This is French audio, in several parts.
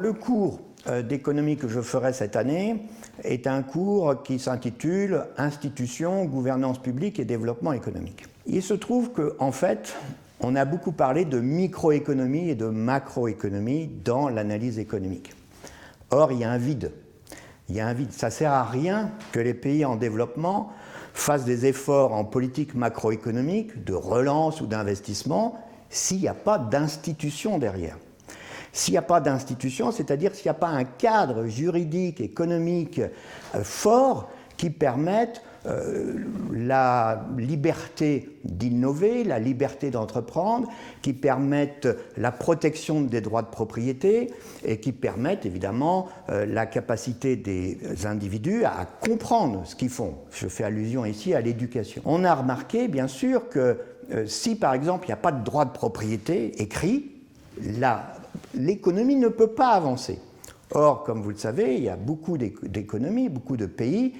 Le cours d'économie que je ferai cette année est un cours qui s'intitule « Institutions, gouvernance publique et développement économique ». Il se trouve qu'en fait, on a beaucoup parlé de microéconomie et de macroéconomie dans l'analyse économique. Or, il y a un vide. Il y a un vide. Ça ne sert à rien que les pays en développement fassent des efforts en politique macroéconomique, de relance ou d'investissement, s'il n'y a pas d'institution derrière. S'il n'y a pas d'institution, c'est-à-dire s'il n'y a pas un cadre juridique, économique fort qui permette la liberté d'innover, la liberté d'entreprendre, qui permette la protection des droits de propriété et qui permette évidemment la capacité des individus à comprendre ce qu'ils font. Je fais allusion ici à l'éducation. On a remarqué bien sûr que si par exemple il n'y a pas de droit de propriété écrit, l'économie ne peut pas avancer. Or, comme vous le savez, il y a beaucoup d'économies, beaucoup de pays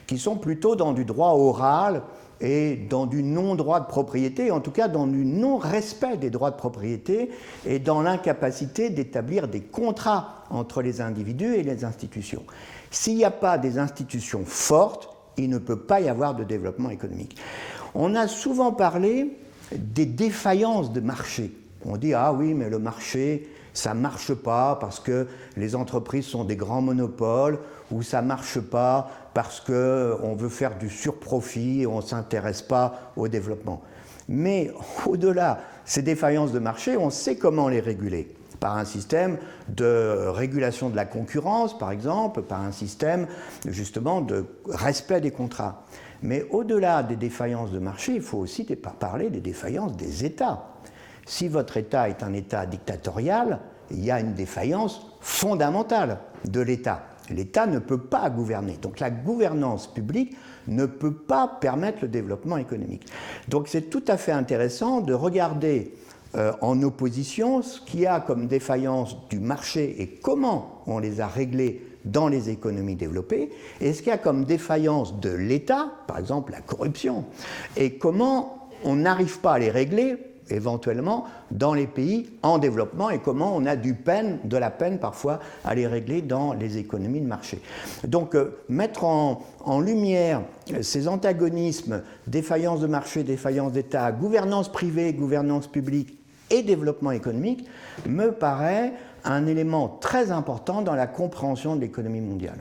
qui sont plutôt dans du droit oral et dans du non-droit de propriété, en tout cas dans du non-respect des droits de propriété et dans l'incapacité d'établir des contrats entre les individus et les institutions. S'il n'y a pas des institutions fortes, il ne peut pas y avoir de développement économique. On a souvent parlé des défaillances de marché. On dit « Ah oui, mais le marché, ça ne marche pas parce que les entreprises sont des grands monopoles ou ça ne marche pas parce qu'on veut faire du surprofit et on ne s'intéresse pas au développement. » Mais au-delà de ces défaillances de marché, on sait comment les réguler. Par un système de régulation de la concurrence, par exemple, par un système justement de respect des contrats. Mais au-delà des défaillances de marché, il faut aussi parler des défaillances des États. Si votre État est un État dictatorial, il y a une défaillance fondamentale de l'État. L'État ne peut pas gouverner. Donc la gouvernance publique ne peut pas permettre le développement économique. Donc c'est tout à fait intéressant de regarder en opposition ce qu'il y a comme défaillance du marché et comment on les a réglées dans les économies développées, et ce qu'il y a comme défaillance de l'État, par exemple la corruption, et comment on n'arrive pas à les régler éventuellement dans les pays en développement et comment on a de la peine parfois à les régler dans les économies de marché. Donc mettre en lumière ces antagonismes, défaillance de marché, défaillance d'État, gouvernance privée, gouvernance publique et développement économique me paraît un élément très important dans la compréhension de l'économie mondiale.